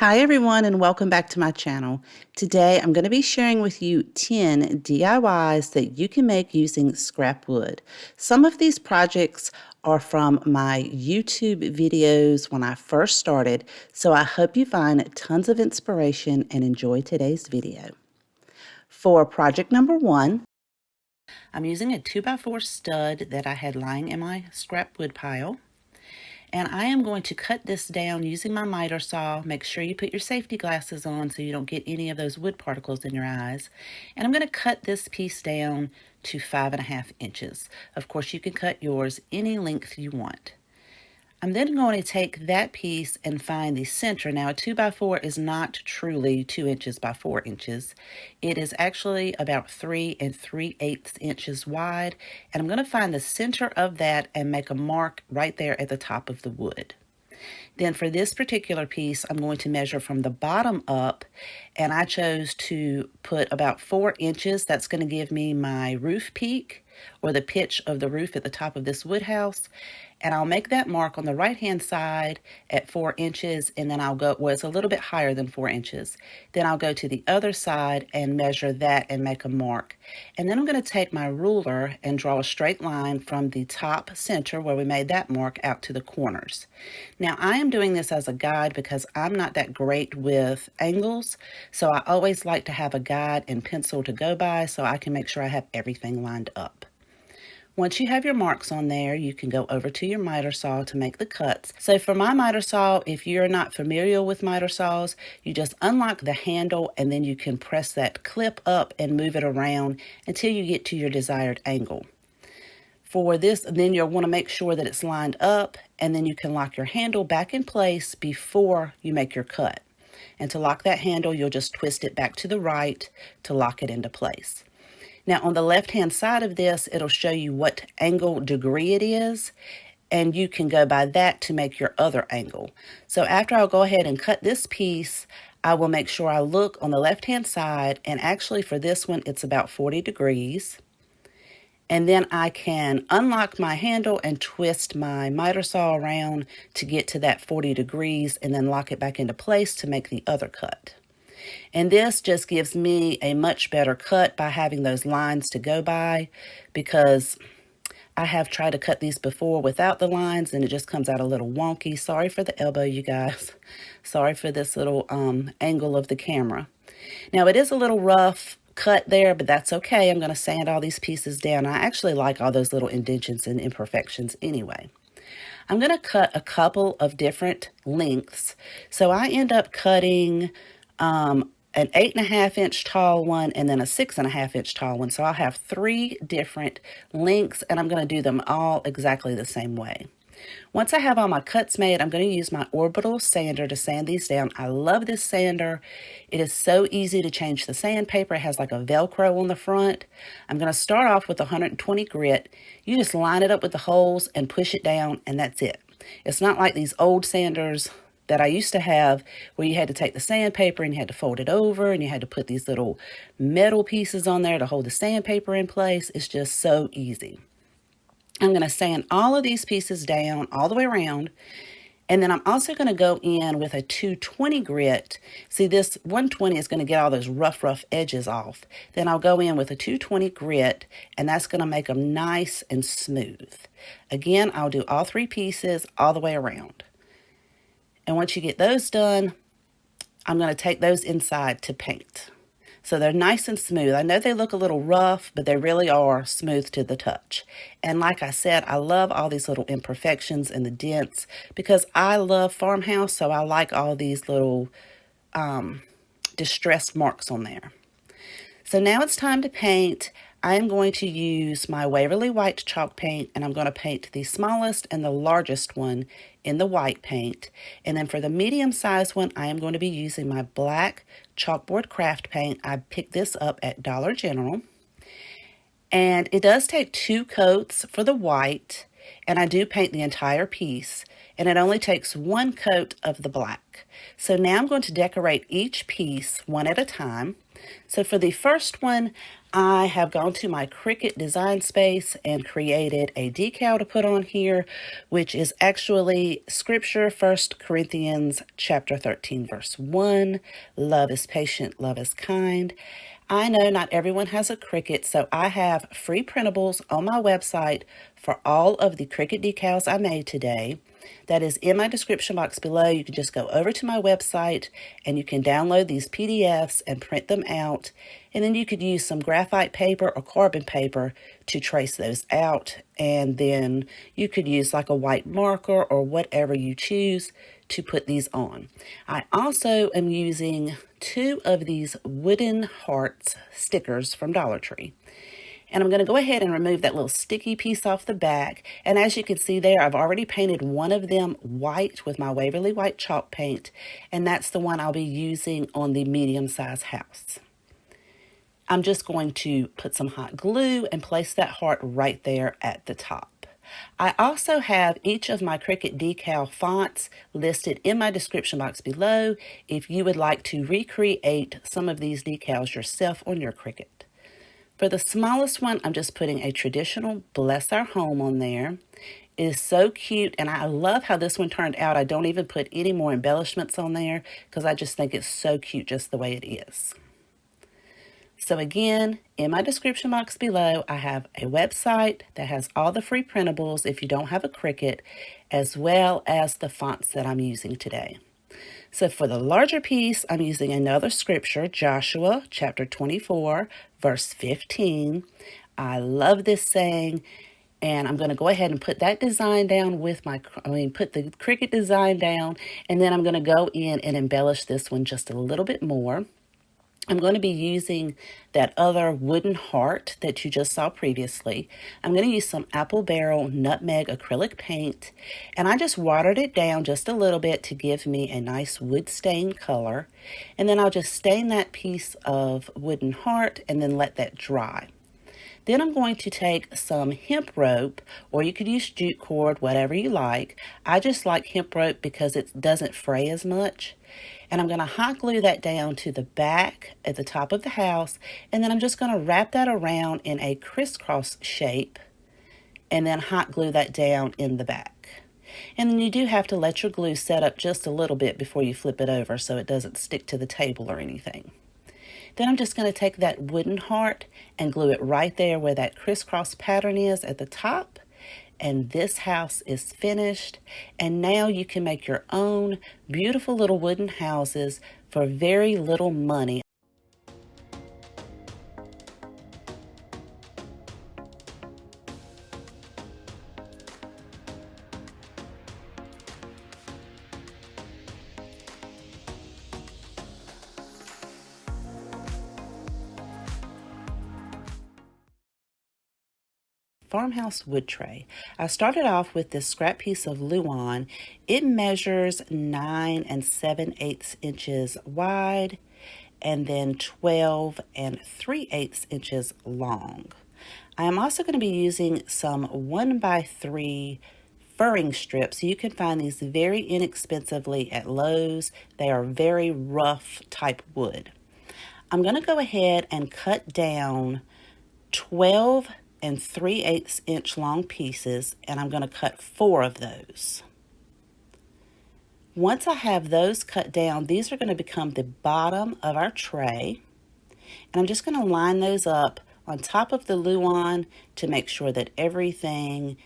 Hi everyone and welcome back to my channel. Today I'm going to be sharing with you 10 DIYs that you can make using scrap wood. Some of these projects are from my YouTube videos when I first started, so I hope you find tons of inspiration and enjoy today's video. For project number 1, I'm using a 2x4 stud that I had lying in my scrap wood pile. And I am going to cut this down using my miter saw. Make sure you put your safety glasses on so you don't get any of those wood particles in your eyes. And I'm going to cut this piece down to 5.5 inches. Of course, you can cut yours any length you want. I'm then going to take that piece and find the center. Now, a 2x4 is not truly 2 inches by 4 inches. It is actually about 3 3/8 inches wide. And I'm going to find the center of that and make a mark right there at the top of the wood. Then for this particular piece, I'm going to measure from the bottom up, and I chose to put about 4 inches. That's going to give me my roof peak, or the pitch of the roof at the top of this wood house. And I'll make that mark on the right hand side at 4 inches, and then I'll go, well, it's a little bit higher than 4 inches. Then I'll go to the other side and measure that and make a mark. And then I'm going to take my ruler and draw a straight line from the top center where we made that mark out to the corners. Now I am doing this as a guide because I'm not that great with angles, so I always like to have a guide and pencil to go by so I can make sure I have everything lined up. Once you have your marks on there, you can go over to your miter saw to make the cuts. So for my miter saw, if you're not familiar with miter saws, you just unlock the handle and then you can press that clip up and move it around until you get to your desired angle. For this, then you'll want to make sure that it's lined up, and then you can lock your handle back in place before you make your cut. And to lock that handle, you'll just twist it back to the right to lock it into place. Now on the left-hand side of this, it'll show you what angle degree it is, and you can go by that to make your other angle. So after I'll go ahead and cut this piece, I will make sure I look on the left-hand side, and actually for this one, it's about 40 degrees. And then I can unlock my handle and twist my miter saw around to get to that 40 degrees and then lock it back into place to make the other cut. And this just gives me a much better cut by having those lines to go by, because I have tried to cut these before without the lines and it just comes out a little wonky. Sorry for the elbow, you guys. Sorry for this little angle of the camera. Now it is a little rough cut there, but that's okay. I'm going to sand all these pieces down. I actually like all those little indentions and imperfections anyway. I'm going to cut a couple of different lengths. So I end up cutting an 8.5 inch tall one and then a 6.5 inch tall one. So I'll have 3 different lengths, and I'm going to do them all exactly the same way. Once I have all my cuts made, I'm going to use my orbital sander to sand these down. I love this sander. It is so easy to change the sandpaper. It has like a Velcro on the front. I'm going to start off with 120 grit. You just line it up with the holes and push it down, and that's it. It's not like these old sanders that I used to have where you had to take the sandpaper and you had to fold it over and you had to put these little metal pieces on there to hold the sandpaper in place. It's just so easy. I'm going to sand all of these pieces down all the way around, and then I'm also going to go in with a 220 grit. See, this 120 is going to get all those rough edges off. Then I'll go in with a 220 grit, and that's going to make them nice and smooth. Again, I'll do all 3 pieces all the way around. And once you get those done, I'm going to take those inside to paint. So they're nice and smooth. I know they look a little rough, but they really are smooth to the touch. And like I said, I love all these little imperfections and the dents because I love Farmhouse, so I like all these little distressed marks on there. So now it's time to paint. I'm going to use my Waverly White chalk paint, and I'm going to paint the smallest and the largest one in the white paint. And then for the medium sized one, I am going to be using my black chalkboard craft paint. I picked this up at Dollar General. And it does take 2 coats for the white, and I do paint the entire piece. And it only takes 1 coat of the black. So now I'm going to decorate each piece one at a time. So for the first one, I have gone to my Cricut design space and created a decal to put on here, which is actually scripture, 1 Corinthians chapter 13, verse 1. Love is patient, love is kind. I know not everyone has a Cricut, so I have free printables on my website for all of the Cricut decals I made today. That is in my description box below. You can just go over to my website and you can download these PDFs and print them out. And then you could use some graphite paper or carbon paper to trace those out. And then you could use like a white marker or whatever you choose to put these on. I also am using 2 of these wooden hearts stickers from Dollar Tree. And I'm going to go ahead and remove that little sticky piece off the back. And as you can see there, I've already painted one of them white with my Waverly White chalk paint. And that's the one I'll be using on the medium-sized house. I'm just going to put some hot glue and place that heart right there at the top. I also have each of my Cricut decal fonts listed in my description box below if you would like to recreate some of these decals yourself on your Cricut. For the smallest one, I'm just putting a traditional Bless Our Home on there. It is so cute, and I love how this one turned out. I don't even put any more embellishments on there because I just think it's so cute just the way it is. So again, in my description box below, I have a website that has all the free printables if you don't have a Cricut, as well as the fonts that I'm using today. So for the larger piece, I'm using another scripture, Joshua chapter 24, verse 15. I love this saying, and I'm going to go ahead and put that design down with put the Cricut design down, and then I'm going to go in and embellish this one just a little bit more. I'm going to be using that other wooden heart that you just saw previously. I'm going to use some apple barrel nutmeg acrylic paint, and I just watered it down just a little bit to give me a nice wood stain color. And then I'll just stain that piece of wooden heart and then let that dry. Then I'm going to take some hemp rope, or you could use jute cord, whatever you like. I just like hemp rope because it doesn't fray as much. And I'm going to hot glue that down to the back at the top of the house. And then I'm just going to wrap that around in a crisscross shape and then hot glue that down in the back. And then you do have to let your glue set up just a little bit before you flip it over so it doesn't stick to the table or anything. Then I'm just going to take that wooden heart and glue it right there where that crisscross pattern is at the top. And this house is finished. And now you can make your own beautiful little wooden houses for very little money. Farmhouse wood tray. I started off with this scrap piece of Luan. It measures 9 7/8 inches wide and then 12 3/8 inches long. I am also going to be using some 1x3 furring strips. You can find these very inexpensively at Lowe's. They are very rough type wood. I'm going to go ahead and cut down 12 3/8 inch long pieces, and I'm going to cut 4 of those. Once I have those cut down, these are going to become the bottom of our tray, and I'm just going to line those up on top of the Luan to make sure that everything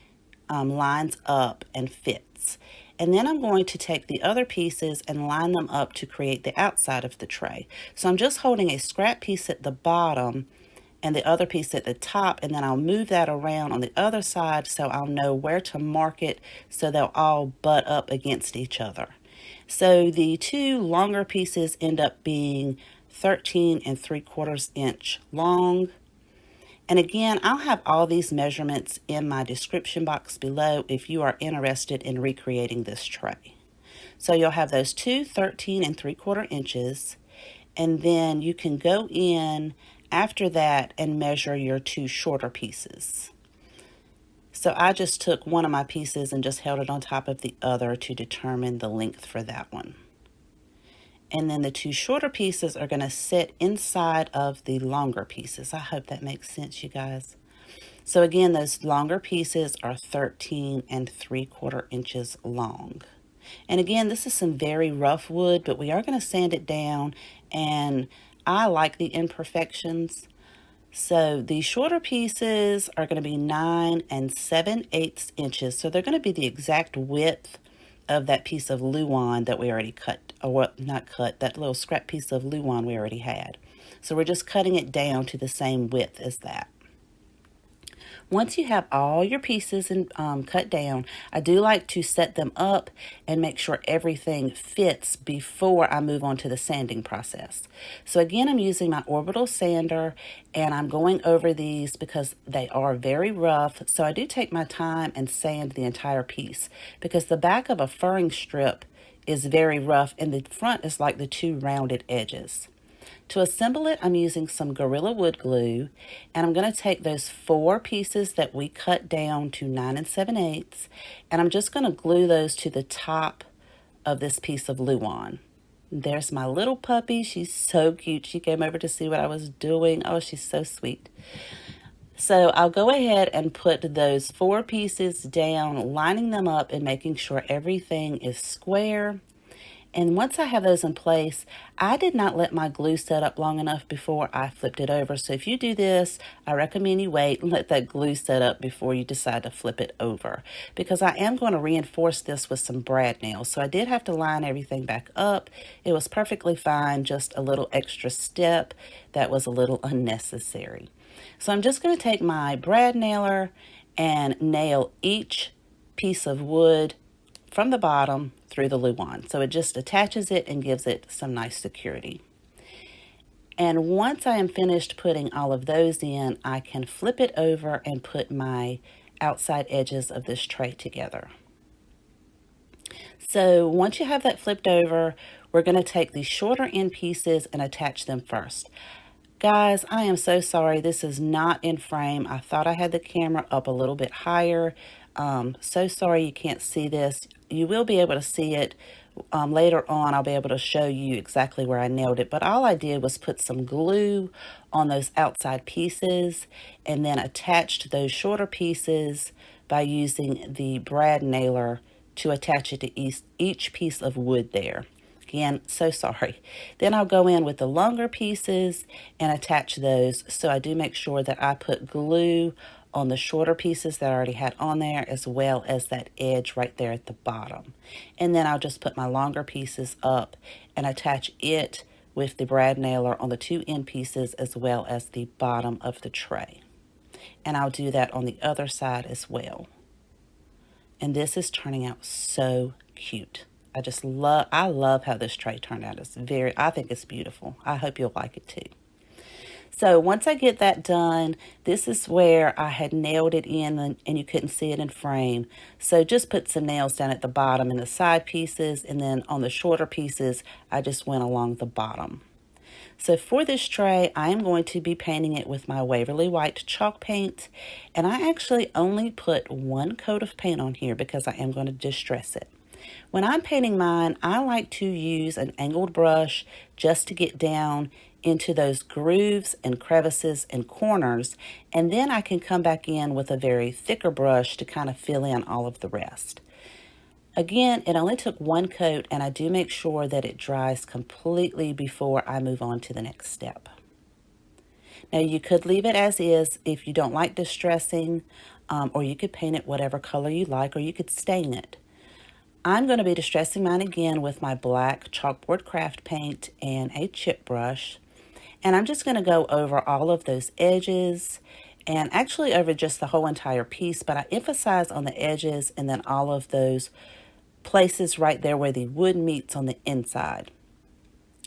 lines up and fits. And then I'm going to take the other pieces and line them up to create the outside of the tray. So I'm just holding a scrap piece at the bottom and the other piece at the top, and then I'll move that around on the other side so I'll know where to mark it so they'll all butt up against each other. So the 2 longer pieces end up being 13 3/4 inch long. And again, I'll have all these measurements in my description box below if you are interested in recreating this tray. So you'll have those 2 13 3/4 inches, and then you can go in after that and measure your 2 shorter pieces. So I just took one of my pieces and just held it on top of the other to determine the length for that one. and then the two shorter pieces are going to sit inside of the longer pieces. I hope that makes sense, you guys. So again, those longer pieces are 13 3/4 inches long. And again, this is some very rough wood, but we are going to sand it down, and I like the imperfections. So the shorter pieces are going to be 9 7/8 inches. So they're going to be the exact width of that piece of luan that we already cut, or what, not cut, that little scrap piece of luan we already had. So we're just cutting it down to the same width as that. Once you have all your pieces cut down, I do like to set them up and make sure everything fits before I move on to the sanding process. So again, I'm using my orbital sander, and I'm going over these because they are very rough. So I do take my time and sand the entire piece, because the back of a furring strip is very rough and the front is like the two rounded edges. To assemble it, I'm using some Gorilla Wood glue, and I'm going to take those 4 pieces that we cut down to 9 7/8, and I'm just going to glue those to the top of this piece of luan. There's my little puppy. She's so cute. She came over to see what I was doing. Oh, she's so sweet. So I'll go ahead and put those 4 pieces down, lining them up and making sure everything is square. And once I have those in place, I did not let my glue set up long enough before I flipped it over. So if you do this, I recommend you wait and let that glue set up before you decide to flip it over, because I am going to reinforce this with some brad nails. So I did have to line everything back up. It was perfectly fine, just a little extra step that was a little unnecessary. So I'm just going to take my brad nailer and nail each piece of wood from the bottom through the luan. So it just attaches it and gives it some nice security. And once I am finished putting all of those in, I can flip it over and put my outside edges of this tray together. So once you have that flipped over, we're going to take the shorter end pieces and attach them first. Guys, I am so sorry. This is not in frame. I thought I had the camera up a little bit higher. So sorry you can't see this. You will be able to see it later on. I'll be able to show you exactly where I nailed it. But all I did was put some glue on those outside pieces and then attached those shorter pieces by using the brad nailer to attach it to each piece of wood there. Again, so sorry. Then I'll go in with the longer pieces and attach those. So I do make sure that I put glue on the shorter pieces that I already had on there, as well as that edge right there at the bottom. And then I'll just put my longer pieces up and attach it with the brad nailer on the 2 end pieces as well as the bottom of the tray. And I'll do that on the other side as well. And this is turning out so cute. I love how this tray turned out. I think it's beautiful. I hope you'll like it too. So once I get that done, this is where I had nailed it in and you couldn't see it in frame. So just put some nails down at the bottom and the side pieces, and then on the shorter pieces, I just went along the bottom. So for this tray, I am going to be painting it with my Waverly White chalk paint, and I actually only put 1 coat of paint on here because I am going to distress it. When I'm painting mine, I like to use an angled brush just to get down into those grooves and crevices and corners, and then I can come back in with a very thicker brush to kind of fill in all of the rest. Again, it only took 1 coat, and I do make sure that it dries completely before I move on to the next step. Now you could leave it as is if you don't like distressing, or you could paint it whatever color you like, or you could stain it. I'm going to be distressing mine again with my black chalkboard craft paint and a chip brush. And I'm just going to go over all of those edges, and actually over just the whole entire piece, but I emphasize on the edges and then all of those places right there where the wood meets on the inside.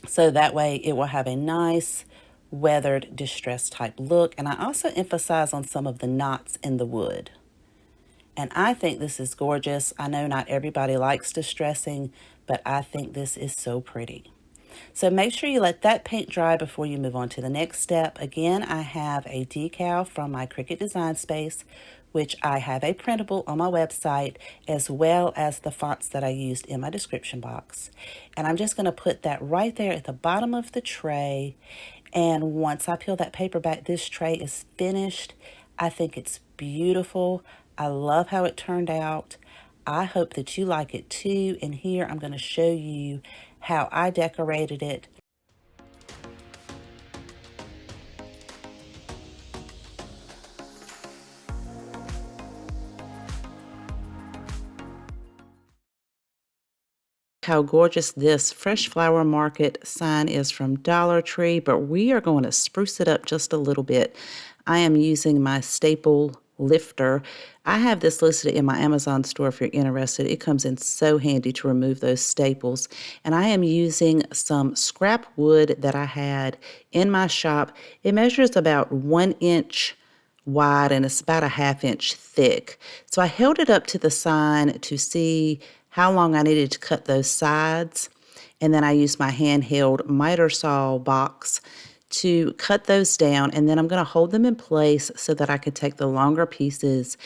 So that way it will have a nice weathered distress type look. And I also emphasize on some of the knots in the wood. And I think this is gorgeous. I know not everybody likes distressing, but I think this is so pretty. So make sure you let that paint dry before you move on to the next step. Again, I have a decal from my Cricut Design Space which I have a printable on my website, as well as the fonts that I used in my description box. And I'm just going to put that right there at the bottom of the tray. And once I peel that paper back, this tray is finished. I think it's beautiful. I love how it turned out. I hope that you like it too. And here I'm going to show you how I decorated it. How gorgeous this Fresh Flower Market sign is from Dollar Tree, but we are going to spruce it up just a little bit. I am using my staple lifter. I have this listed in my Amazon store if you're interested. It comes in so handy to remove those staples. And I am using some scrap wood that I had in my shop. It measures about 1 inch wide and it's about a 1/2 inch thick. So I held it up to the sign to see how long I needed to cut those sides. And then I used my handheld miter saw box to cut those down. And then I'm going to hold them in place so that I can take the longer pieces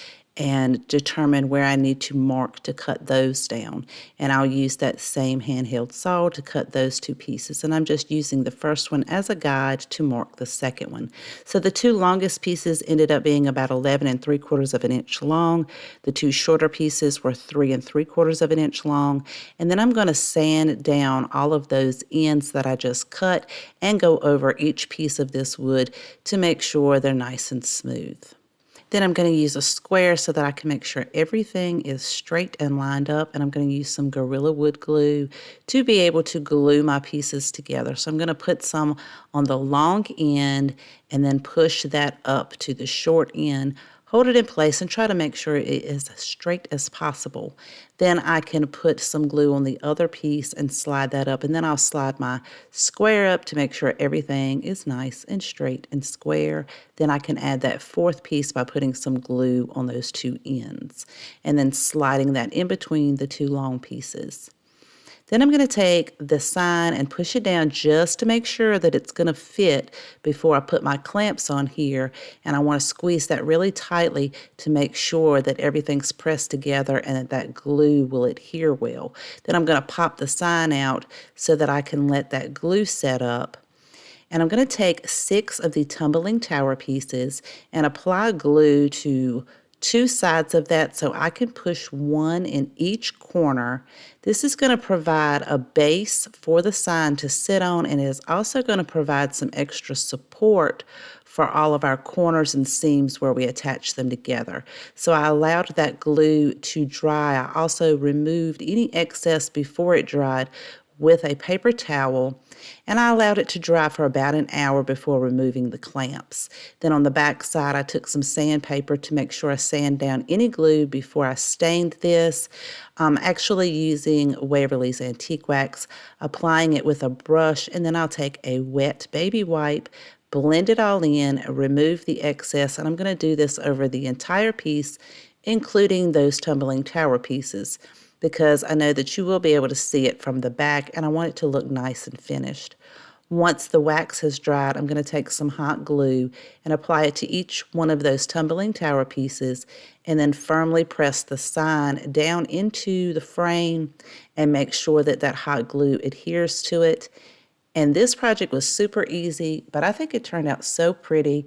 and determine where I need to mark to cut those down. And I'll use that same handheld saw to cut those 2 pieces. And I'm just using the first one as a guide to mark the second one. So the 2 longest pieces ended up being about 11 3/4 of an inch long. The 2 shorter pieces were 3 3/4 of an inch long. And then I'm going to sand down all of those ends that I just cut and go over each piece of this wood to make sure they're nice and smooth. Then I'm going to use a square so that I can make sure everything is straight and lined up. And I'm going to use some Gorilla Wood glue to be able to glue my pieces together. So I'm going to put some on the long end and then push that up to the short end. Hold it in place and try to make sure it is as straight as possible. Then I can put some glue on the other piece and slide that up. And then I'll slide my square up to make sure everything is nice and straight and square. Then I can add that 4th piece by putting some glue on those 2 ends. And then sliding that in between the 2 long pieces. Then I'm going to take the sign and push it down just to make sure that it's going to fit before I put my clamps on here. And I want to squeeze that really tightly to make sure that everything's pressed together and that that glue will adhere well. Then I'm going to pop the sign out so that I can let that glue set up. And I'm going to take 6 of the tumbling tower pieces and apply glue to 2 sides of that so I can push 1 in each corner. This is going to provide a base for the sign to sit on and is also going to provide some extra support for all of our corners and seams where we attach them together. So I allowed that glue to dry. I also removed any excess before it dried with a paper towel, and I allowed it to dry for about an hour before removing the clamps. Then on the back side, I took some sandpaper to make sure I sand down any glue before I stained this. I'm actually using Waverly's Antique Wax, applying it with a brush, and then I'll take a wet baby wipe, blend it all in, remove the excess, and I'm going to do this over the entire piece, including those tumbling tower pieces, because I know that you will be able to see it from the back and I want it to look nice and finished. Once the wax has dried, I'm going to take some hot glue and apply it to each one of those tumbling tower pieces and then firmly press the sign down into the frame and make sure that that hot glue adheres to it. And this project was super easy, but I think it turned out so pretty.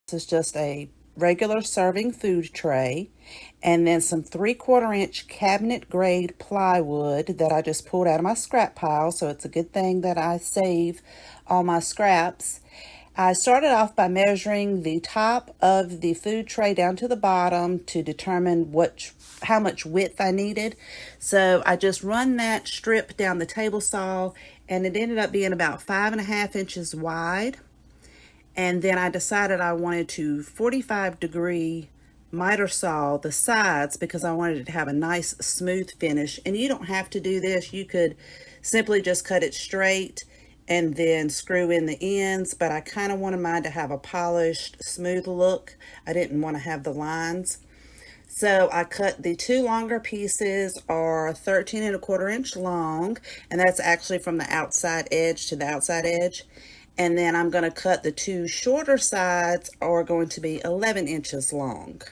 This is just a regular serving food tray, and then some 3/4 inch cabinet grade plywood that I just pulled out of my scrap pile, so it's a good thing that I save all my scraps. I started off by measuring the top of the food tray down to the bottom to determine how much width I needed. So I just run that strip down the table saw, and it ended up being about 5.5 inches wide. And then I decided I wanted to 45-degree miter saw the sides because I wanted it to have a nice smooth finish. And you don't have to do this. You could simply just cut it straight and then screw in the ends, but I kind of wanted mine to have a polished, smooth look. I didn't want to have the lines. So I cut the two longer pieces are 13 1/4 inch long, and that's actually from the outside edge to the outside edge. And then I'm going to cut the two shorter sides are going to be 11 inches long.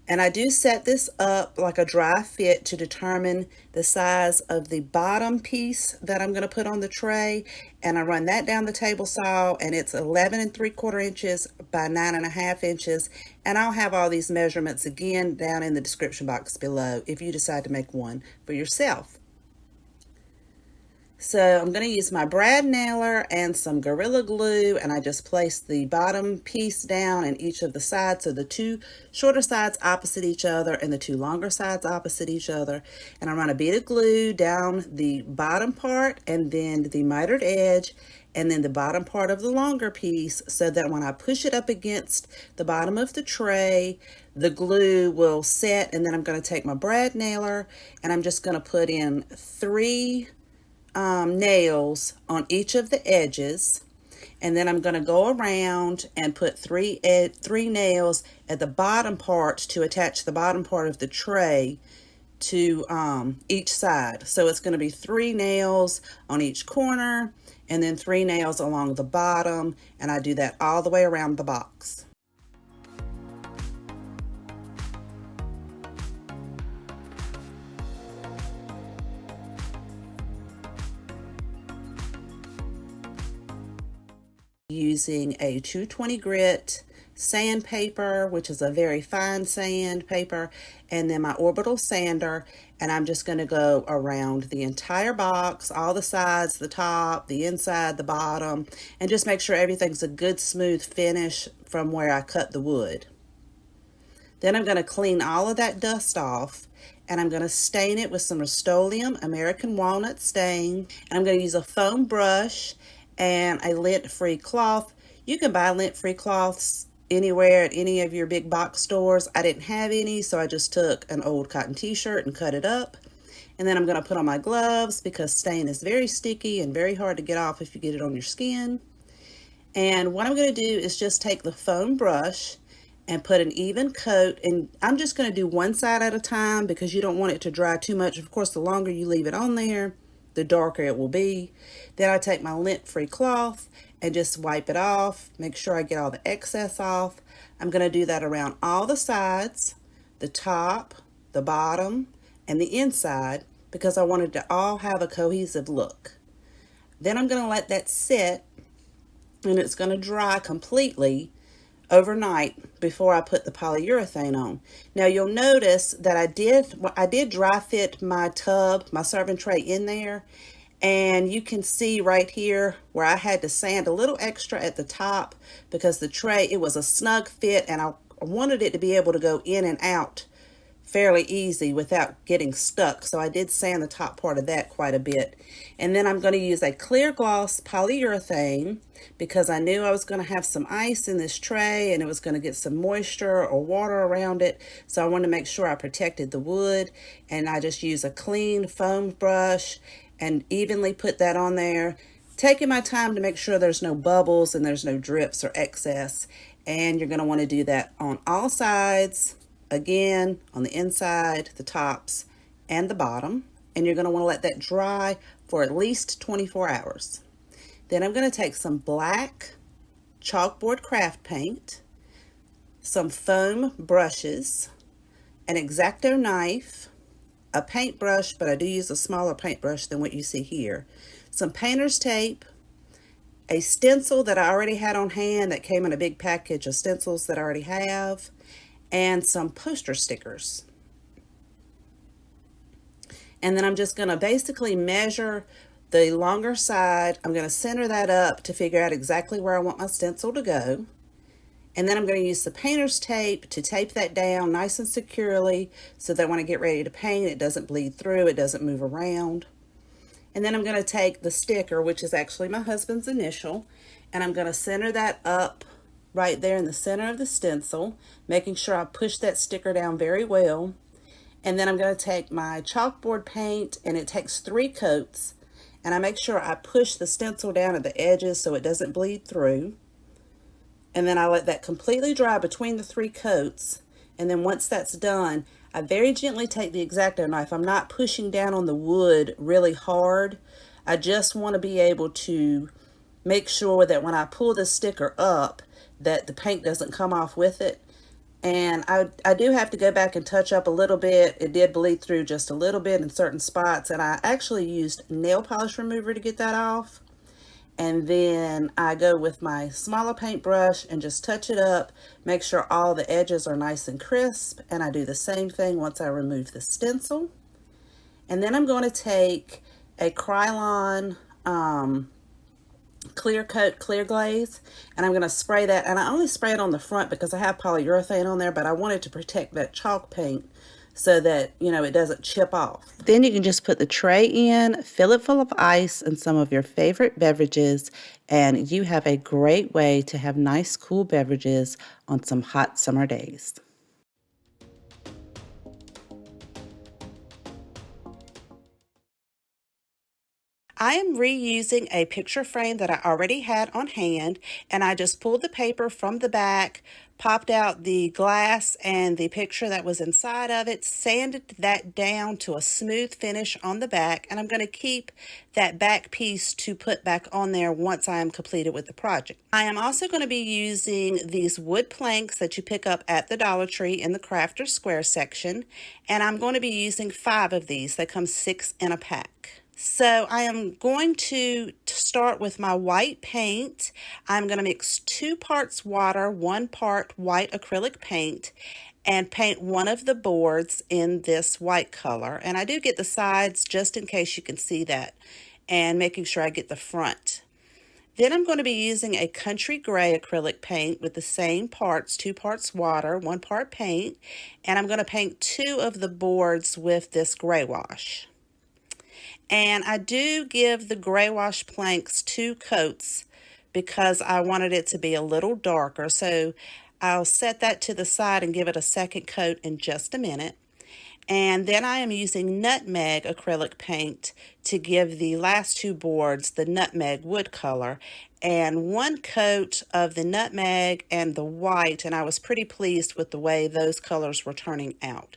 And I do set this up like a dry fit to determine the size of the bottom piece that I'm going to put on the tray. And I run that down the table saw, and it's 11 3/4 inches by 9 1/2 inches. And I'll have all these measurements again down in the description box below if you decide to make one for yourself. So I'm going to use my brad nailer and some Gorilla Glue, and I just place the bottom piece down in each of the sides, so the two shorter sides opposite each other and the two longer sides opposite each other. And I run a bead of glue down the bottom part and then the mitered edge and then the bottom part of the longer piece, so that when I push it up against the bottom of the tray, the glue will set. And then I'm going to take my brad nailer and I'm just going to put in three nails on each of the edges, and then I'm going to go around and put three nails at the bottom part to attach the bottom part of the tray to each side. So it's going to be three nails on each corner and then three nails along the bottom, and I do that all the way around the box. Using a 220 grit sandpaper, which is a very fine sandpaper, and then my orbital sander, and I'm just going to go around the entire box, all the sides, the top, the inside, the bottom, and just make sure everything's a good smooth finish from where I cut the wood. Then I'm going to clean all of that dust off, and I'm going to stain it with some Rust-Oleum American Walnut stain, and I'm going to use a foam brush and a lint-free cloth. You can buy lint-free cloths anywhere at any of your big box stores. I didn't have any, so I just took an old cotton t-shirt and cut it up. And then I'm going to put on my gloves because stain is very sticky and very hard to get off if you get it on your skin. And what I'm going to do is just take the foam brush and put an even coat, and I'm just going to do one side at a time because you don't want it to dry too much. Of course, the longer you leave it on there, the darker it will be. Then I take my lint-free cloth and just wipe it off, make sure I get all the excess off. I'm going to do that around all the sides, the top, the bottom, and the inside, because I wanted to all have a cohesive look. Then I'm going to let that sit, and it's going to dry completely overnight before I put the polyurethane on. Now you'll notice that I did dry fit my tub, my serving tray in there, and you can see right here where I had to sand a little extra at the top because the tray, it was a snug fit, and I wanted it to be able to go in and out fairly easy without getting stuck. So I did sand the top part of that quite a bit. And then I'm going to use a clear gloss polyurethane because I knew I was going to have some ice in this tray and it was going to get some moisture or water around it. So I wanted to make sure I protected the wood, and I just use a clean foam brush and evenly put that on there, taking my time to make sure there's no bubbles and there's no drips or excess. And you're going to want to do that on all sides. Again, on the inside, the tops, and the bottom. And you're going to want to let that dry for at least 24 hours. Then I'm going to take some black chalkboard craft paint, some foam brushes, an X-Acto knife, a paintbrush, but I do use a smaller paintbrush than what you see here, some painter's tape, a stencil that I already had on hand that came in a big package of stencils that I already have, and some poster stickers. And then I'm just going to basically measure the longer side. I'm going to center that up to figure out exactly where I want my stencil to go. And then I'm going to use the painter's tape to tape that down nice and securely so that when I get ready to paint, it doesn't bleed through, it doesn't move around. And then I'm going to take the sticker, which is actually my husband's initial, and I'm going to center that up right there in the center of the stencil, making sure I push that sticker down very well. And then I'm going to take my chalkboard paint, and it takes 3 coats, and I make sure I push the stencil down at the edges so it doesn't bleed through. And then I let that completely dry between the 3 coats, And then once that's done, I very gently take the X-Acto knife. I'm not pushing down on the wood really hard. I just want to be able to make sure that when I pull the sticker up, that the paint doesn't come off with it. And I do have to go back and touch up a little bit. It did bleed through just a little bit in certain spots, and I actually used nail polish remover to get that off. And then I go with my smaller paintbrush and just touch it up, make sure all the edges are nice and crisp, and I do the same thing once I remove the stencil. And then I'm going to take a Krylon clear coat clear glaze, and I'm going to spray that, and I only spray it on the front because I have polyurethane on there, but I wanted to protect that chalk paint so that, you know, it doesn't chip off. Then you can just put the tray in, fill it full of ice and some of your favorite beverages, and you have a great way to have nice, cool beverages on some hot summer days. I am reusing a picture frame that I already had on hand, and I just pulled the paper from the back, popped out the glass and the picture that was inside of it, sanded that down to a smooth finish on the back, and I'm going to keep that back piece to put back on there once I am completed with the project. I am also going to be using these wood planks that you pick up at the Dollar Tree in the Crafter Square section, and I'm going to be using 5 of these. They come 6 in a pack. So I am going to start with my white paint. I'm going to mix 2 parts water, 1 part white acrylic paint, and paint one of the boards in this white color. And I do get the sides just in case you can see that, and making sure I get the front. Then I'm going to be using a country gray acrylic paint with the same parts, 2 parts water, 1 part paint, and I'm going to paint 2 of the boards with this gray wash. And I do give the gray wash planks 2 coats because I wanted it to be a little darker. So I'll set that to the side and give it a second coat in just a minute. And then I am using nutmeg acrylic paint to give the last 2 boards the nutmeg wood color, and 1 coat of the nutmeg and the white, and I was pretty pleased with the way those colors were turning out.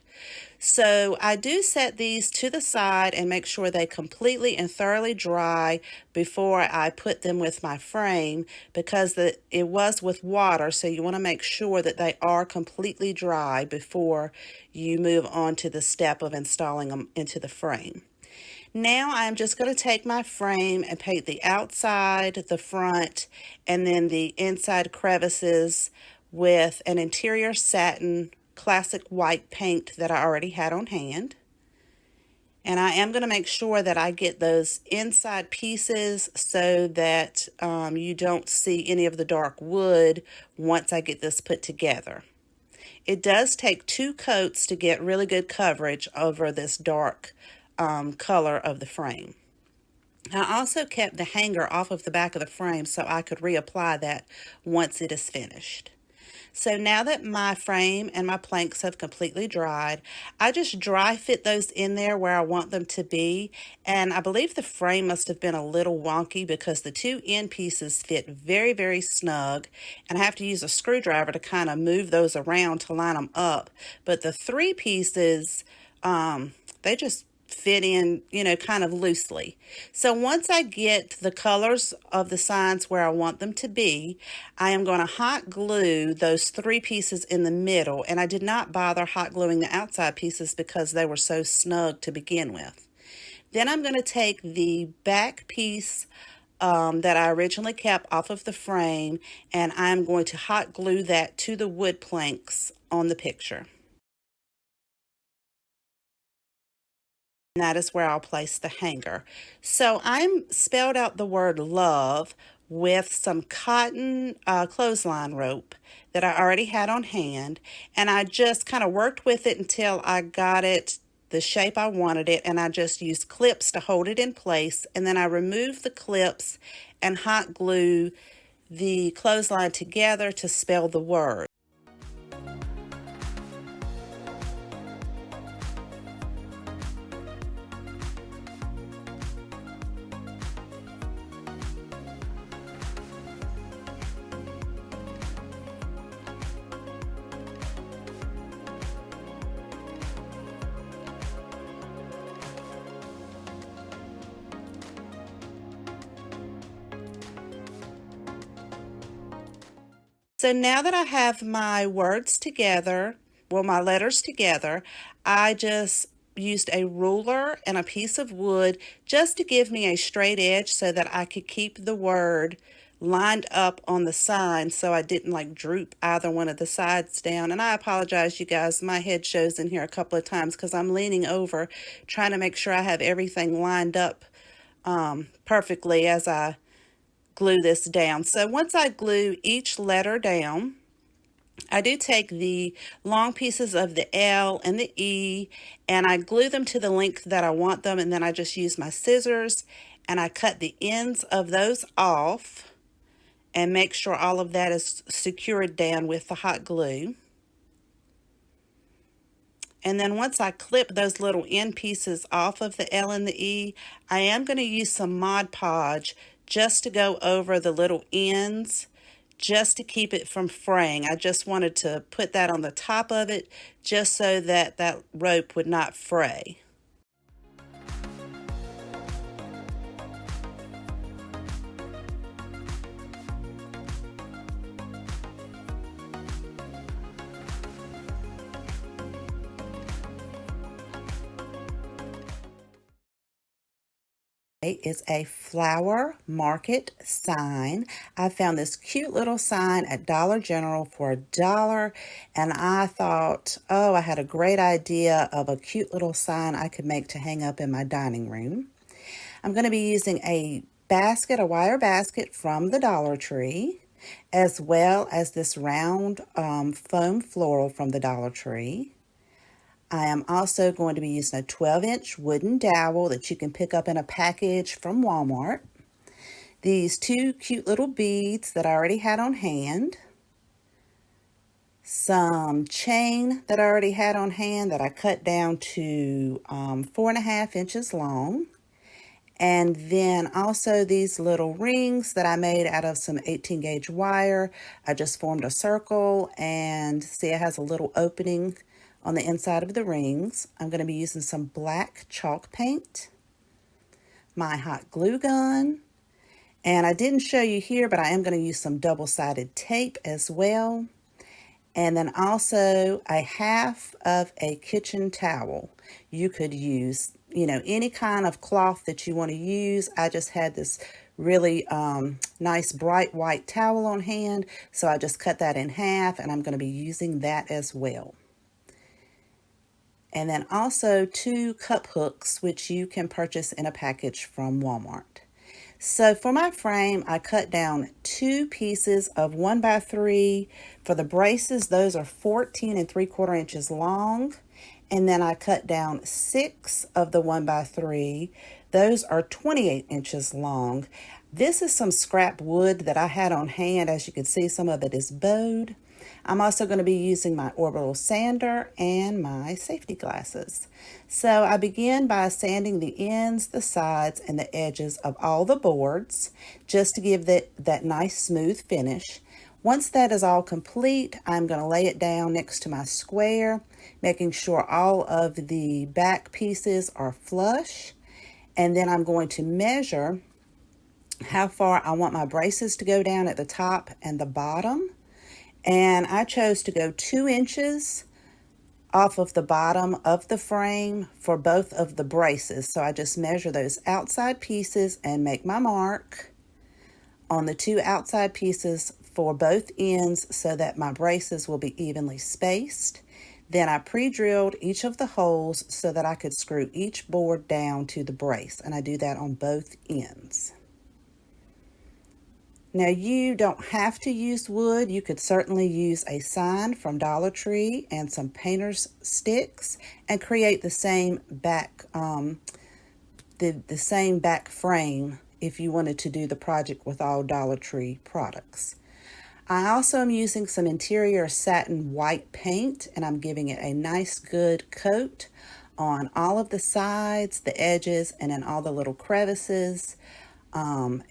So I do set these to the side and make sure they completely and thoroughly dry before I put them with my frame, because it was with water, so you want to make sure that they are completely dry before you move on to the step of installing them into the frame. Now I'm just going to take my frame and paint the outside, the front, and then the inside crevices with an interior satin classic white paint that I already had on hand. And I am going to make sure that I get those inside pieces so that you don't see any of the dark wood once I get this put together. It does take 2 coats to get really good coverage over this dark color of the frame. I also kept the hanger off of the back of the frame so I could reapply that once it is finished. So now that my frame and my planks have completely dried, I just dry fit those in there where I want them to be. And I believe the frame must have been a little wonky because the 2 end pieces fit very, very snug. And I have to use a screwdriver to kind of move those around to line them up. But the 3 pieces, they just fit in, you know, kind of loosely. So once I get the colors of the signs where I want them to be, I am going to hot glue those 3 pieces in the middle, and I did not bother hot gluing the outside pieces because they were so snug to begin with. Then I'm going to take the back piece that I originally kept off of the frame, and I'm going to hot glue that to the wood planks on the picture. And that is where I'll place the hanger. So I'm spelled out the word love with some cotton clothesline rope that I already had on hand, and I just kind of worked with it until I got it the shape I wanted it, and I just used clips to hold it in place, and then I removed the clips and hot glue the clothesline together to spell the word. So now that I have my words together, well, my letters together, I just used a ruler and a piece of wood just to give me a straight edge so that I could keep the word lined up on the sign so I didn't like droop either one of the sides down. And I apologize, you guys, my head shows in here a couple of times because I'm leaning over trying to make sure I have everything lined up perfectly as I glue this down. So once I glue each letter down, I do take the long pieces of the L and the E and I glue them to the length that I want them, and then I just use my scissors and I cut the ends of those off and make sure all of that is secured down with the hot glue. And then once I clip those little end pieces off of the L and the E, I am going to use some Mod Podge just to go over the little ends, just to keep it from fraying. I just wanted to put that on the top of it just so that that rope would not fray. Is a flower market sign. I found this cute little sign at Dollar General for $1, and I thought, oh, I had a great idea of a cute little sign I could make to hang up in my dining room. I'm going to be using a basket, a wire basket from the Dollar Tree, as well as this round foam floral from the Dollar Tree. I am also going to be using a 12-inch wooden dowel that you can pick up in a package from Walmart. These two cute little beads that I already had on hand. Some chain that I already had on hand that I cut down to 4.5 inches long. And then also these little rings that I made out of some 18 gauge wire. I just formed a circle and see it has a little opening on the inside of the rings. I'm going to be using some black chalk paint, my hot glue gun, and I didn't show you here, but I am going to use some double-sided tape as well. And then also a half of a kitchen towel. You could use, any kind of cloth that you want to use. I just had this really nice bright white towel on hand, so I just cut that in half, and I'm going to be using that as well. And then also 2 cup hooks, which you can purchase in a package from Walmart. So for my frame, I cut down 2 pieces of 1x3. For the braces, those are 14 3/4 inches long. And then I cut down 6 of the 1x3. Those are 28 inches long. This is some scrap wood that I had on hand. As you can see, some of it is bowed. I'm also going to be using my orbital sander and my safety glasses. So I begin by sanding the ends, the sides, and the edges of all the boards just to give that nice smooth finish. Once that is all complete, I'm going to lay it down next to my square, making sure all of the back pieces are flush. And then I'm going to measure how far I want my braces to go down at the top and the bottom. And I chose to go 2 inches off of the bottom of the frame for both of the braces. So I just measure those outside pieces and make my mark on the 2 outside pieces for both ends so that my braces will be evenly spaced. Then I pre-drilled each of the holes so that I could screw each board down to the brace, and I do that on both ends. Now, you don't have to use wood. You could certainly use a sign from Dollar Tree and some painter's sticks and create the same back the same back frame if you wanted to do the project with all Dollar Tree products. I also am using some interior satin white paint, and I'm giving it a nice good coat on all of the sides, the edges, and in all the little crevices. And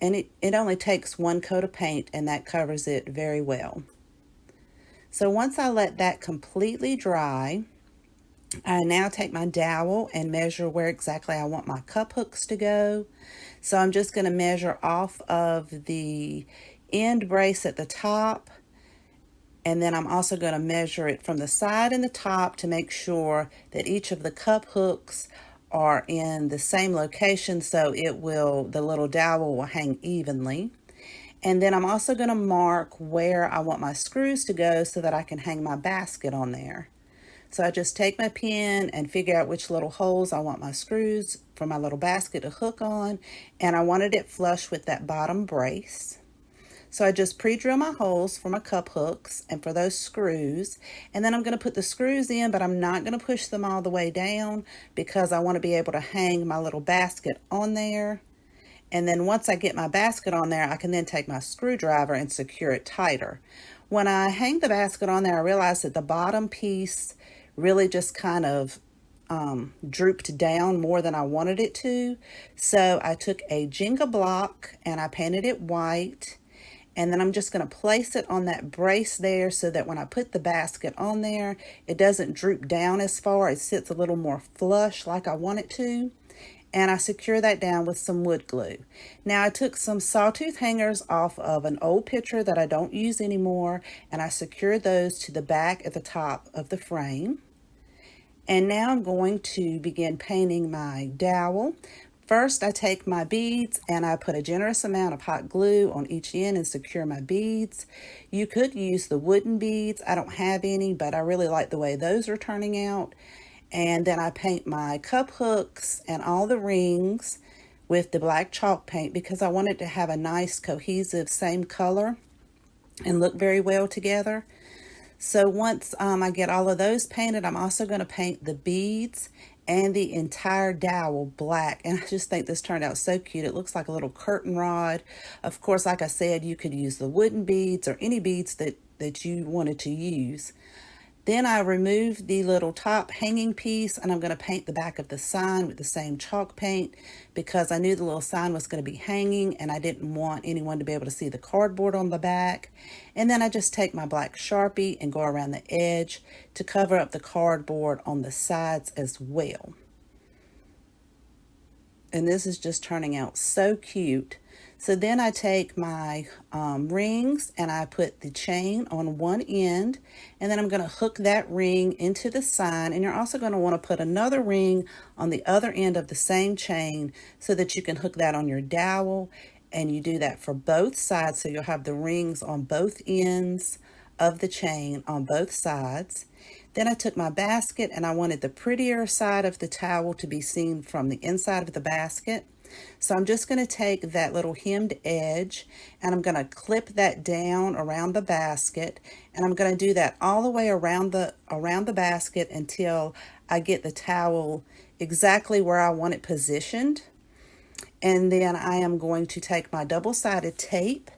it only takes 1 coat of paint, and that covers it very well. So once I let that completely dry, I now take my dowel and measure where exactly I want my cup hooks to go. So I'm just going to measure off of the end brace at the top And then I'm also going to measure it from the side and the top to make sure that each of the cup hooks are in the same location, so the little dowel will hang evenly. And then I'm also going to mark where I want my screws to go so that I can hang my basket on there. So I just take my pen and figure out which little holes I want my screws for my little basket to hook on, and I wanted it flush with that bottom brace. So I just pre-drill my holes for my cup hooks and for those screws, and then I'm going to put the screws in, but I'm not going to push them all the way down because I want to be able to hang my little basket on there. And then once I get my basket on there, I can then take my screwdriver and secure it tighter. When I hang the basket on there, I realized that the bottom piece really just kind of drooped down more than I wanted it to. So I took a Jenga block and I painted it white. And then I'm just going to place it on that brace there so that when I put the basket on there, it doesn't droop down as far. It sits a little more flush like I want it to. And I secure that down with some wood glue. Now I took some sawtooth hangers off of an old picture that I don't use anymore, and I secured those to the back at the top of the frame. And now I'm going to begin painting my dowel. First, I take my beads and I put a generous amount of hot glue on each end and secure my beads. You could use the wooden beads. I don't have any, but I really like the way those are turning out. And then I paint my cup hooks and all the rings with the black chalk paint because I wanted to have a nice cohesive same color and look very well together. So once I get all of those painted, I'm also going to paint the beads and the entire dowel black. And I just think this turned out so cute. It looks like a little curtain rod. Of course, like I said, you could use the wooden beads or any beads that you wanted to use. Then I remove the little top hanging piece and I'm going to paint the back of the sign with the same chalk paint because I knew the little sign was going to be hanging and I didn't want anyone to be able to see the cardboard on the back. And then I just take my black Sharpie and go around the edge to cover up the cardboard on the sides as well. And this is just turning out so cute. So then I take my rings and I put the chain on one end, and then I'm going to hook that ring into the sign, and you're also going to want to put another ring on the other end of the same chain so that you can hook that on your dowel, and you do that for both sides so you'll have the rings on both ends of the chain on both sides. Then I took my basket and I wanted the prettier side of the towel to be seen from the inside of the basket. So I'm just going to take that little hemmed edge and I'm going to clip that down around the basket, and I'm going to do that all the way around the basket until I get the towel exactly where I want it positioned. And then I am going to take my double-sided tape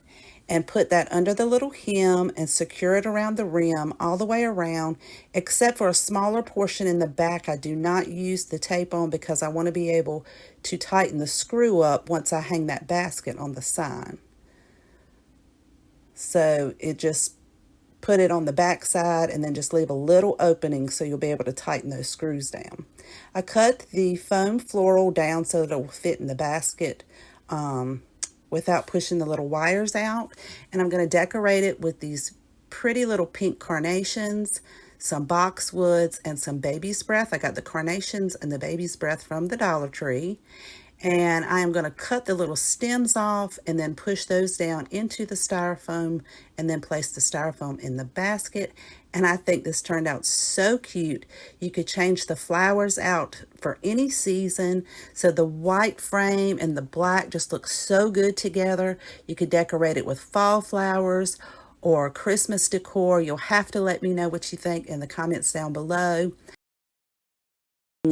and put that under the little hem and secure it around the rim all the way around, except for a smaller portion in the back. I do not use the tape on because I want to be able to tighten the screw up once I hang that basket on the sign. So it just put it on the back side and then just leave a little opening so you'll be able to tighten those screws down. I cut the foam floral down so that it will fit in the basket without pushing the little wires out. And I'm going to decorate it with these pretty little pink carnations, some boxwoods, and some baby's breath. I got the carnations and the baby's breath from the Dollar Tree. And I am going to cut the little stems off and then push those down into the styrofoam and then place the styrofoam in the basket. And I think this turned out so cute. You could change the flowers out for any season. So the white frame and the black just look so good together. You could decorate it with fall flowers or Christmas decor. You'll have to let me know what you think in the comments down below.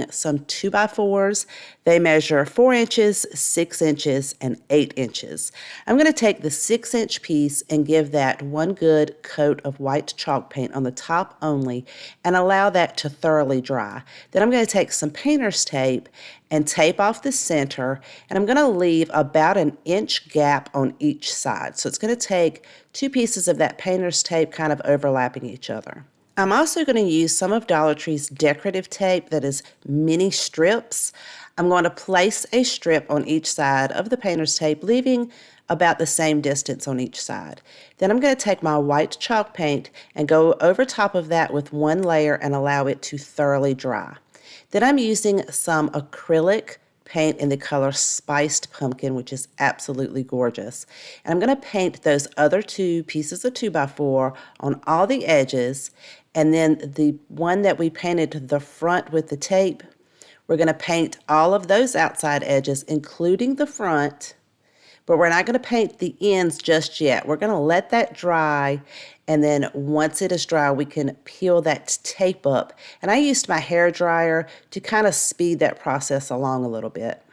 Some 2x4s. They measure 4 inches, 6 inches, and 8 inches. I'm going to take the 6-inch piece and give that one good coat of white chalk paint on the top only and allow that to thoroughly dry. Then I'm going to take some painter's tape and tape off the center, and I'm going to leave about an inch gap on each side. So it's going to take 2 pieces of that painter's tape kind of overlapping each other. I'm also going to use some of Dollar Tree's decorative tape that is mini strips. I'm going to place a strip on each side of the painter's tape, leaving about the same distance on each side. Then I'm going to take my white chalk paint and go over top of that with one layer and allow it to thoroughly dry. Then I'm using some acrylic paint in the color Spiced Pumpkin, which is absolutely gorgeous. And I'm going to paint those other two pieces of 2x4 on all the edges, and then the one that we painted the front with the tape, we're going to paint all of those outside edges, including the front, but we're not going to paint the ends just yet. We're going to let that dry, and then once it is dry, we can peel that tape up. And I used my hair dryer to kind of speed that process along a little bit.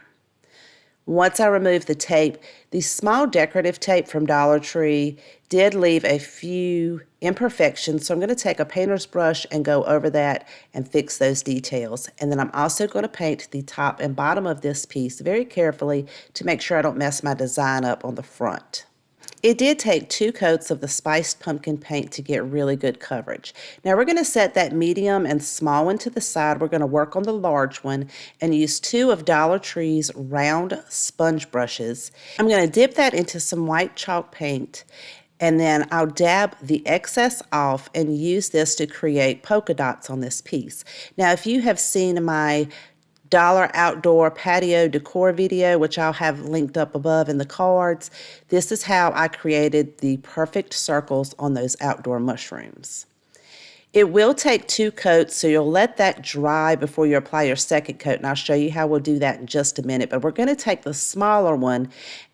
Once I removed the tape, the small decorative tape from Dollar Tree did leave a few imperfections, so I'm going to take a painter's brush and go over that and fix those details. And then I'm also going to paint the top and bottom of this piece very carefully to make sure I don't mess my design up on the front. It did take 2 coats of the Spiced Pumpkin paint to get really good coverage. Now we're going to set that medium and small one to the side. We're going to work on the large one and use 2 of Dollar Tree's round sponge brushes. I'm going to dip that into some white chalk paint, and then I'll dab the excess off and use this to create polka dots on this piece. Now if you have seen my Dollar Outdoor Patio Decor video, which I'll have linked up above in the cards, this is how I created the perfect circles on those outdoor mushrooms. It will take 2 coats, so you'll let that dry before you apply your second coat, and I'll show you how we'll do that in just a minute. But we're going to take the smaller one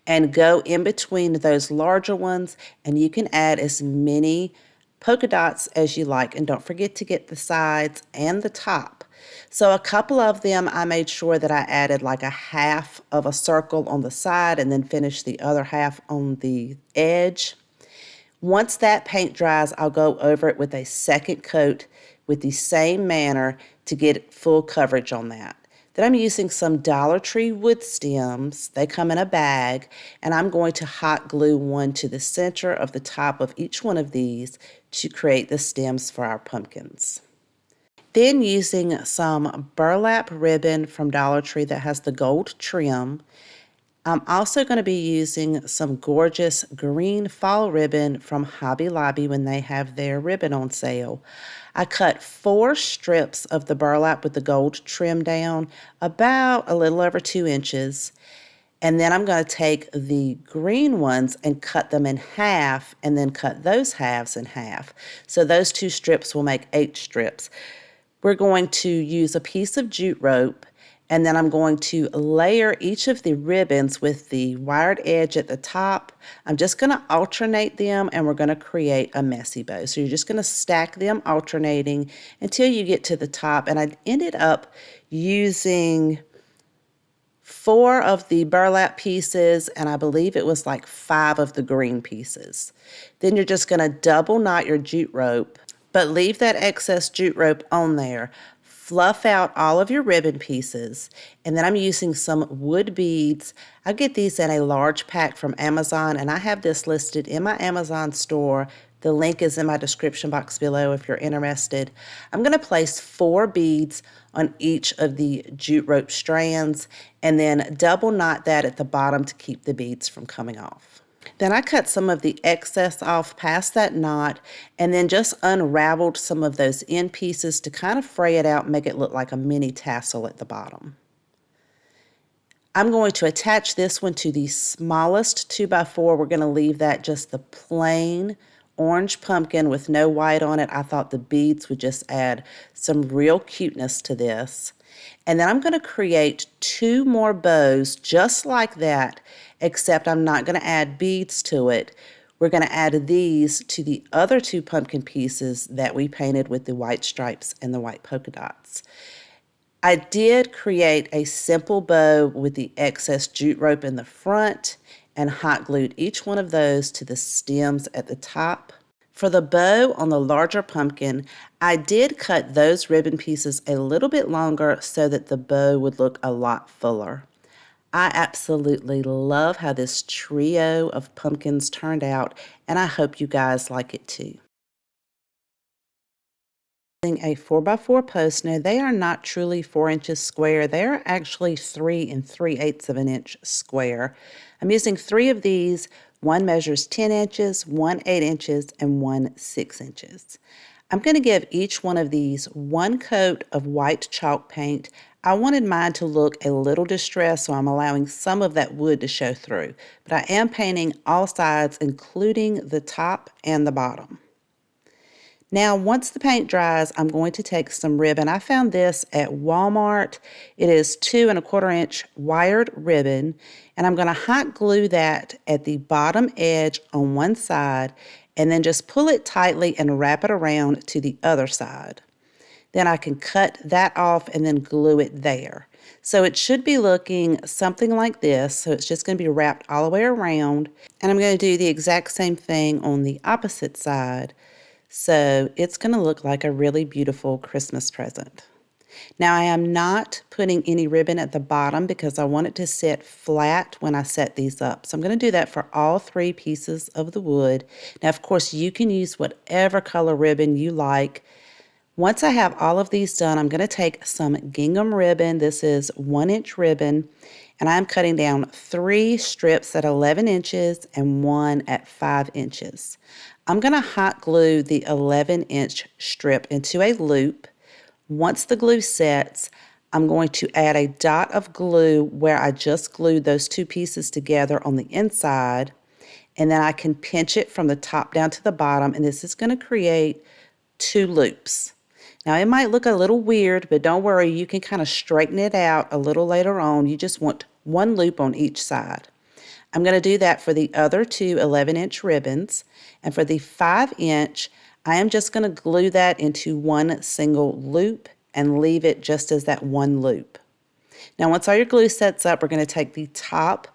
and go in between those larger ones, and you can add as many polka dots as you like, and don't forget to get the sides and the top. So a couple of them I made sure that I added like a half of a circle on the side and then finished the other half on the edge. Once that paint dries, I'll go over it with a second coat with the same manner to get full coverage on that. Then I'm using some Dollar Tree wood stems. They come in a bag, and I'm going to hot glue one to the center of the top of each one of these to create the stems for our pumpkins. Then using some burlap ribbon from Dollar Tree that has the gold trim, I'm also going to be using some gorgeous green fall ribbon from Hobby Lobby when they have their ribbon on sale. I cut 4 strips of the burlap with the gold trim down, about a little over 2 inches. And then I'm going to take the green ones and cut them in half, and then cut those halves in half. So those 2 strips will make 8 strips. We're going to use a piece of jute rope, and then I'm going to layer each of the ribbons with the wired edge at the top. I'm just going to alternate them, and we're going to create a messy bow. So you're just going to stack them alternating until you get to the top. And I ended up using 4 of the burlap pieces, and I believe it was like 5 of the green pieces. Then you're just going to double knot your jute rope, but leave that excess jute rope on there. Fluff out all of your ribbon pieces, and then I'm using some wood beads. I get these in a large pack from Amazon, and I have this listed in my Amazon store. The link is in my description box below if you're interested. I'm going to place 4 beads on each of the jute rope strands, and then double knot that at the bottom to keep the beads from coming off. Then I cut some of the excess off past that knot, and then just unraveled some of those end pieces to kind of fray it out and make it look like a mini tassel at the bottom. I'm going to attach this one to the smallest 2x4. We're going to leave that just the plain orange pumpkin with no white on it. I thought the beads would just add some real cuteness to this. And then I'm going to create 2 more bows just like that, except I'm not going to add beads to it. We're going to add these to the other 2 pumpkin pieces that we painted with the white stripes and the white polka dots. I did create a simple bow with the excess jute rope in the front and hot glued each one of those to the stems at the top. For the bow on the larger pumpkin, I did cut those ribbon pieces a little bit longer so that the bow would look a lot fuller. I absolutely love how this trio of pumpkins turned out, and I hope you guys like it too. Using a 4x4 post. Now they are not truly 4 inches square. They are actually 3 3/8 of an inch square. I'm using 3 of these. One measures 10 inches, one 8 inches, and one 6 inches. I'm going to give each one of these one coat of white chalk paint. I wanted mine to look a little distressed, so I'm allowing some of that wood to show through. But I am painting all sides, including the top and the bottom. Now, once the paint dries, I'm going to take some ribbon. I found this at Walmart. It is 2 1/4 inch wired ribbon, and I'm going to hot glue that at the bottom edge on one side, and then just pull it tightly and wrap it around to the other side. Then I can cut that off and then glue it there. So it should be looking something like this. So it's just going to be wrapped all the way around, and I'm going to do the exact same thing on the opposite side. So it's going to look like a really beautiful Christmas present. Now I am not putting any ribbon at the bottom because I want it to sit flat when I set these up. So I'm going to do that for all 3 pieces of the wood. Now of course you can use whatever color ribbon you like. Once I have all of these done, I'm going to take some gingham ribbon. This is 1 inch ribbon, and I'm cutting down 3 strips at 11 inches and 1 at 5 inches. I'm going to hot glue the 11-inch strip into a loop. Once the glue sets, I'm going to add a dot of glue where I just glued those 2 pieces together on the inside, and then I can pinch it from the top down to the bottom, and this is going to create 2 loops. Now it might look a little weird, but don't worry, you can kind of straighten it out a little later on. You just want 1 loop on each side. I'm going to do that for the other 2 11-inch ribbons, and for the 5-inch, I am just going to glue that into 1 single loop and leave it just as that 1 loop. Now once all your glue sets up, we're going to take the top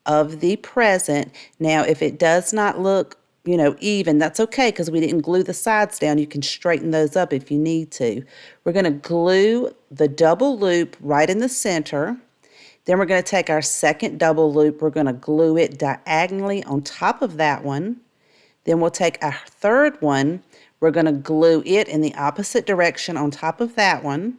of the present. Now if it does not look even, that's okay because we didn't glue the sides down. You can straighten those up if you need to. We're going to glue the double loop right in the center. Then we're going to take our second double loop. We're going to glue it diagonally on top of that one. Then we'll take our third one. We're going to glue it in the opposite direction on top of that one.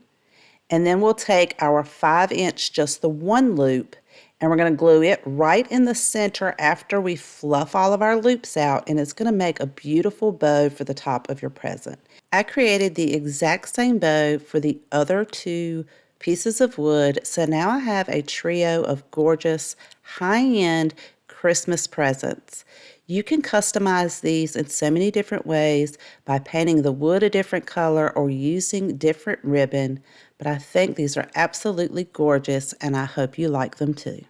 And then we'll take our 5-inch, just the 1 loop, and we're going to glue it right in the center after we fluff all of our loops out, and it's going to make a beautiful bow for the top of your present. I created the exact same bow for the other 2 pieces of wood, so now I have a trio of gorgeous high-end Christmas presents. You can customize these in so many different ways by painting the wood a different color or using different ribbon, but I think these are absolutely gorgeous and I hope you like them too.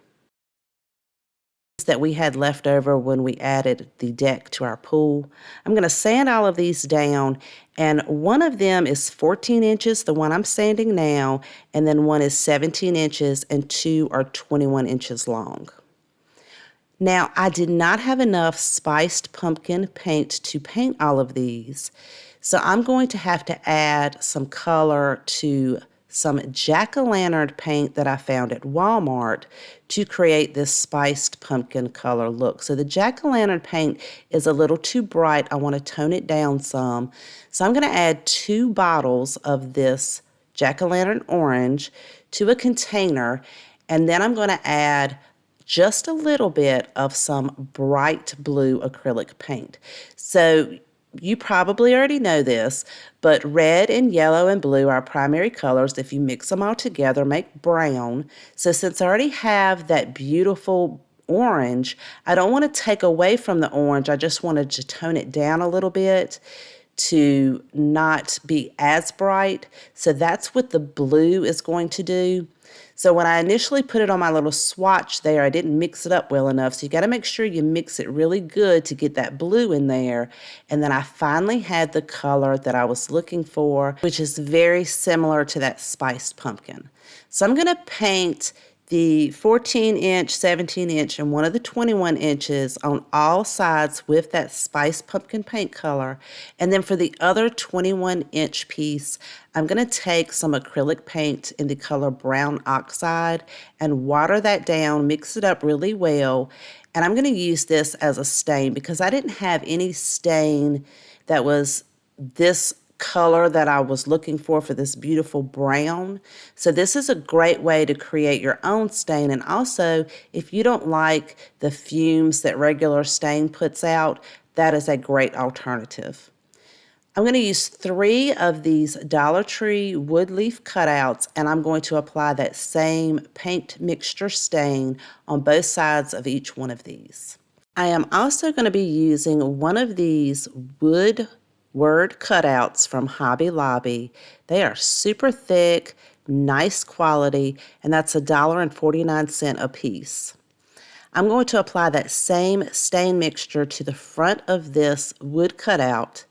That we had left over when we added the deck to our pool. I'm going to sand all of these down, and one of them is 14 inches, the one I'm sanding now, and then one is 17 inches and 2 are 21 inches long. Now, I did not have enough spiced pumpkin paint to paint all of these, so I'm going to have to add some color to some jack-o'-lantern paint that I found at Walmart to create this spiced pumpkin color look. So the jack-o'-lantern paint is a little too bright. I want to tone it down some. So I'm going to add 2 bottles of this jack-o'-lantern orange to a container, and then I'm going to add just a little bit of some bright blue acrylic paint. So you probably already know this, but red and yellow and blue are primary colors. If you mix them all together, make brown. So since I already have that beautiful orange, I don't want to take away from the orange. I just wanted to tone it down a little bit to not be as bright. So that's what the blue is going to do. So when I initially put it on my little swatch there, I didn't mix it up well enough. So you got to make sure you mix it really good to get that blue in there. And then I finally had the color that I was looking for, which is very similar to that spiced pumpkin. So I'm going to paint the 14-inch, 17-inch, and one of the 21 inches on all sides with that spiced pumpkin paint color. And then for the other 21-inch piece, I'm going to take some acrylic paint in the color brown oxide and water that down, mix it up really well. And I'm going to use this as a stain because I didn't have any stain that was this color that I was looking for this beautiful brown. So this is a great way to create your own stain. And also, if you don't like the fumes that regular stain puts out, that is a great alternative. I'm going to use 3 of these Dollar Tree wood leaf cutouts, and I'm going to apply that same paint mixture stain on both sides of each one of these. I am also going to be using one of these wood word cutouts from Hobby Lobby. They are super thick, nice quality, and that's $1.49 a piece. I'm going to apply that same stain mixture to the front of this wood cutout,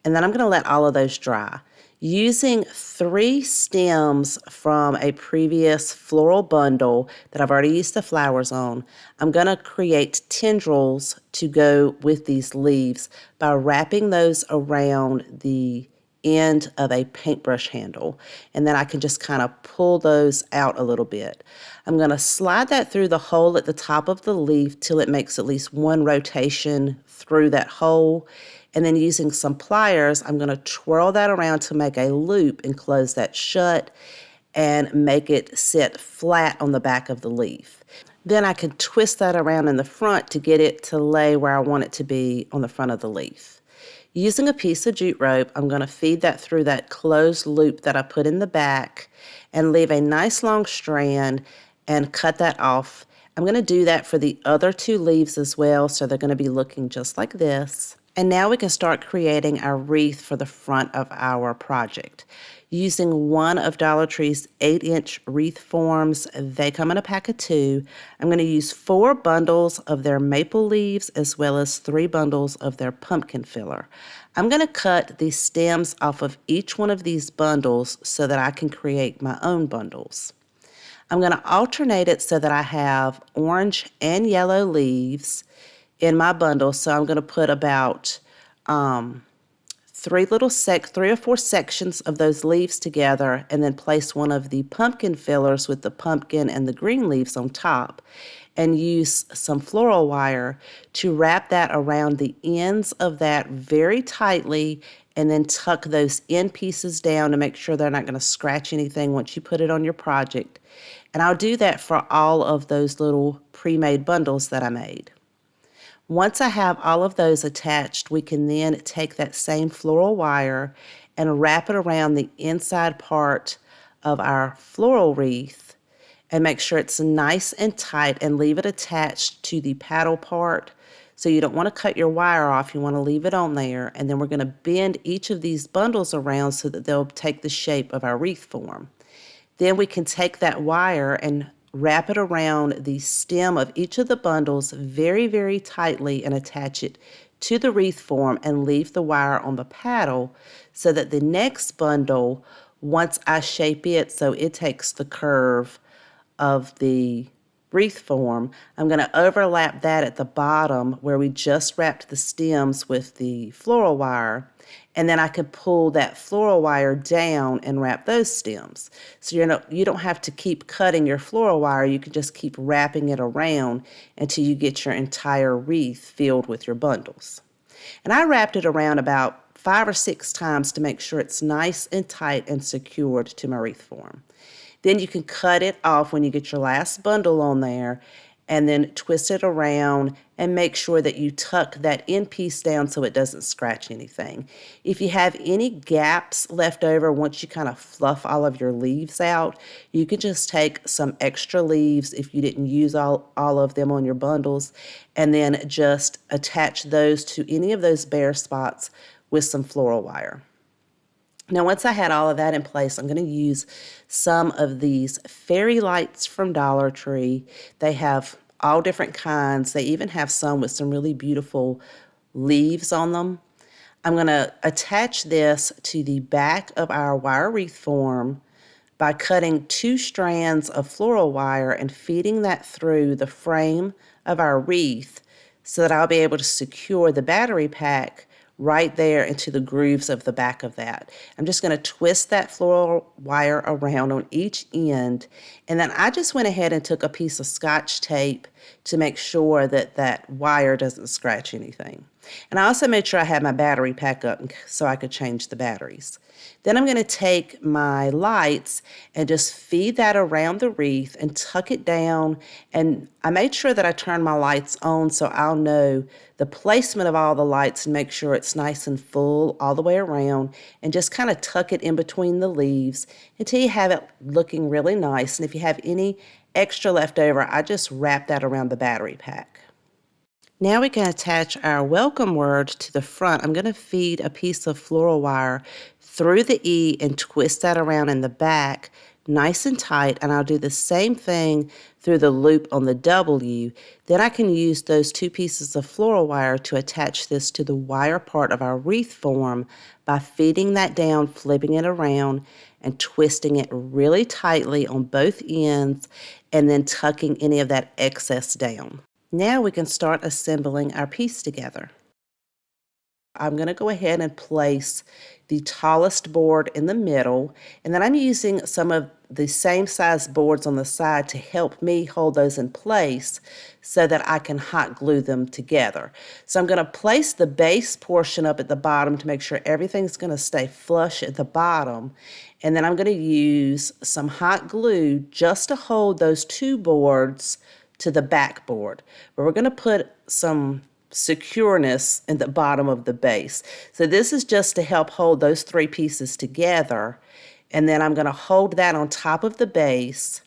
and then I'm going to let all of those dry. Using 3 stems from a previous floral bundle that I've already used the flowers on, I'm going to create tendrils to go with these leaves by wrapping those around the end of a paintbrush handle, and then I can just kind of pull those out a little bit. I'm going to slide that through the hole at the top of the leaf till it makes at least one rotation through that hole, and then using some pliers, I'm going to twirl that around to make a loop and close that shut and make it sit flat on the back of the leaf. Then I can twist that around in the front to get it to lay where I want it to be on the front of the leaf. Using a piece of jute rope, I'm going to feed that through that closed loop that I put in the back and leave a nice long strand and cut that off. I'm going to do that for the other 2 leaves as well, so they're going to be looking just like this. And now we can start creating our wreath for the front of our project. Using one of Dollar Tree's 8-inch wreath forms, they come in a pack of 2. I'm going to use 4 bundles of their maple leaves as well as 3 bundles of their pumpkin filler. I'm going to cut the stems off of each one of these bundles so that I can create my own bundles. I'm going to alternate it so that I have orange and yellow leaves in my bundle. So I'm going to put about 3 or 4 sections of those leaves together, and then place one of the pumpkin fillers with the pumpkin and the green leaves on top, and use some floral wire to wrap that around the ends of that very tightly, and then tuck those end pieces down to make sure they're not going to scratch anything once you put it on your project. And I'll do that for all of those little pre-made bundles that I made. Once I have all of those attached, we can then take that same floral wire and wrap it around the inside part of our floral wreath and make sure it's nice and tight, and leave it attached to the paddle part. So you don't want to cut your wire off, you want to leave it on there, and then we're going to bend each of these bundles around so that they'll take the shape of our wreath form. Then we can take that wire and wrap it around the stem of each of the bundles very, very tightly and attach it to the wreath form and leave the wire on the paddle so that the next bundle, once I shape it so it takes the curve of the wreath form, I'm going to overlap that at the bottom where we just wrapped the stems with the floral wire, and then I can pull that floral wire down and wrap those stems. So you don't have to keep cutting your floral wire, you can just keep wrapping it around until you get your entire wreath filled with your bundles. And I wrapped it around about 5 or 6 times to make sure it's nice and tight and secured to my wreath form. Then you can cut it off when you get your last bundle on there, and then twist it around and make sure that you tuck that end piece down so it doesn't scratch anything. If you have any gaps left over once you kind of fluff all of your leaves out, you can just take some extra leaves if you didn't use all of them on your bundles, and then just attach those to any of those bare spots with some floral wire. Now, once I had all of that in place, I'm going to use some of these fairy lights from Dollar Tree. They have all different kinds. They even have some with some really beautiful leaves on them. I'm going to attach this to the back of our wire wreath form by cutting 2 strands of floral wire and feeding that through the frame of our wreath so that I'll be able to secure the battery pack right there into the grooves of the back of that. I'm just going to twist that floral wire around on each end, and then I just went ahead and took a piece of Scotch tape to make sure that that wire doesn't scratch anything. And I also made sure I had my battery pack up so I could change the batteries. Then I'm going to take my lights and just feed that around the wreath and tuck it down. And I made sure that I turned my lights on so I'll know the placement of all the lights and make sure it's nice and full all the way around, and just kind of tuck it in between the leaves until you have it looking really nice. And if you have any extra left over, I just wrap that around the battery pack. Now we can attach our welcome word to the front. I'm going to feed a piece of floral wire through the E and twist that around in the back nice and tight, and I'll do the same thing through the loop on the W. Then I can use those two pieces of floral wire to attach this to the wire part of our wreath form by feeding that down, flipping it around, and twisting it really tightly on both ends, and then tucking any of that excess down. Now we can start assembling our piece together. I'm going to go ahead and place the tallest board in the middle, and then I'm using some of the same size boards on the side to help me hold those in place so that I can hot glue them together. So I'm going to place the base portion up at the bottom to make sure everything's going to stay flush at the bottom, and then I'm going to use some hot glue just to hold those two boards to the backboard. But we're going to put some secureness in the bottom of the base. So this is just to help hold those three pieces together. And then I'm going to hold that on top of the base.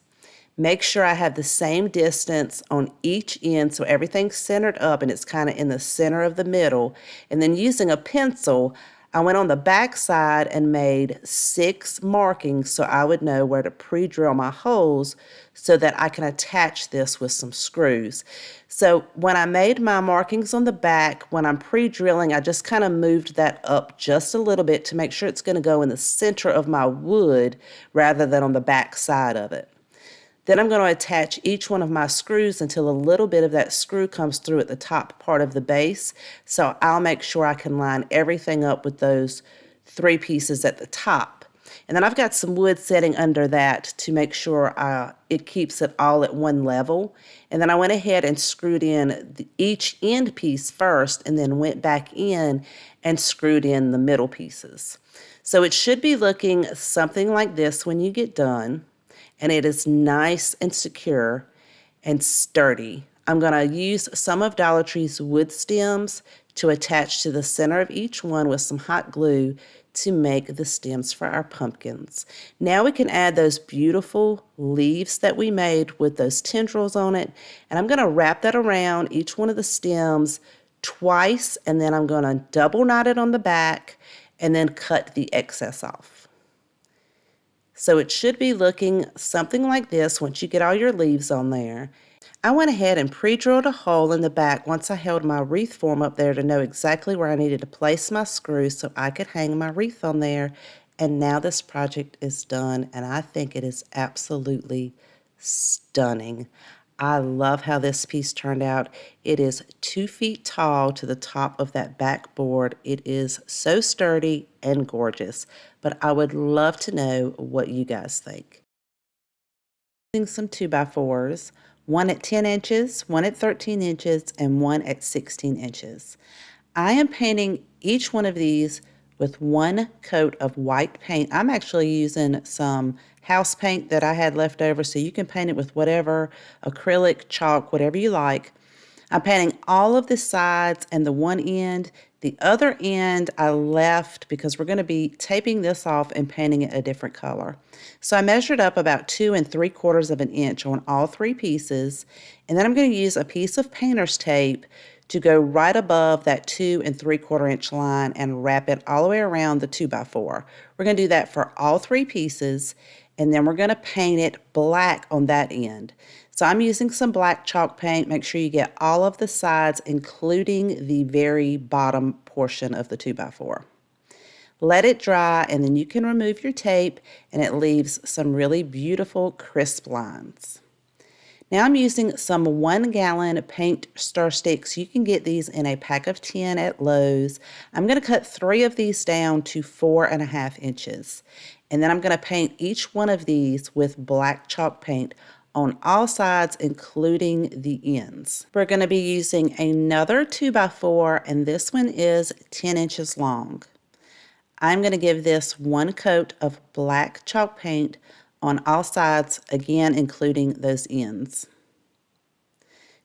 Make sure I have the same distance on each end so everything's centered up and it's kind of in the center of the middle. And then using a pencil, I went on the back side and made 6 markings so I would know where to pre-drill my holes so that I can attach this with some screws. So when I made my markings on the back, when I'm pre-drilling, I just kind of moved that up just a little bit to make sure it's going to go in the center of my wood rather than on the back side of it. Then I'm going to attach each one of my screws until a little bit of that screw comes through at the top part of the base. So I'll make sure I can line everything up with those 3 pieces at the top. And then I've got some wood setting under that to make sure it keeps it all at one level. And then I went ahead and screwed in each end piece first and then went back in and screwed in the middle pieces. So it should be looking something like this when you get done. And it is nice and secure and sturdy. I'm going to use some of Dollar Tree's wood stems to attach to the center of each one with some hot glue to make the stems for our pumpkins. Now we can add those beautiful leaves that we made with those tendrils on it. And I'm going to wrap that around each one of the stems twice, and then I'm going to double knot it on the back and then cut the excess off. So it should be looking something like this once you get all your leaves on there. I went ahead and pre-drilled a hole in the back once I held my wreath form up there to know exactly where I needed to place my screws so I could hang my wreath on there. And now this project is done, and I think it is absolutely stunning. I love how this piece turned out. It is 2 feet tall to the top of that backboard. It is so sturdy and gorgeous, but I would love to know what you guys think. Using some 2x4s, one at 10 inches, one at 13 inches, and one at 16 inches. I am painting each one of these with 1 coat of white paint. I'm actually using some house paint that I had left over, so you can paint it with whatever, acrylic, chalk, whatever you like. I'm painting all of the sides and the one end. The other end I left because we're going to be taping this off and painting it a different color. So I measured up about 2 3/4 inches on all 3 pieces, and then I'm going to use a piece of painter's tape to go right above that 2 3/4 inch line and wrap it all the way around the 2x4. We're going to do that for all 3 pieces, and then we're going to paint it black on that end. So I'm using some black chalk paint. Make sure you get all of the sides, including the very bottom portion of the 2x4. Let it dry, and then you can remove your tape, and it leaves some really beautiful crisp lines. Now I'm using some 1-gallon paint stir sticks. You can get these in a pack of 10 at Lowe's. I'm going to cut 3 of these down to 4.5 inches. And then I'm going to paint each one of these with black chalk paint on all sides, including the ends. We're going to be using another 2x4, and this one is 10 inches long. I'm going to give this one coat of black chalk paint on all sides, again including those ends.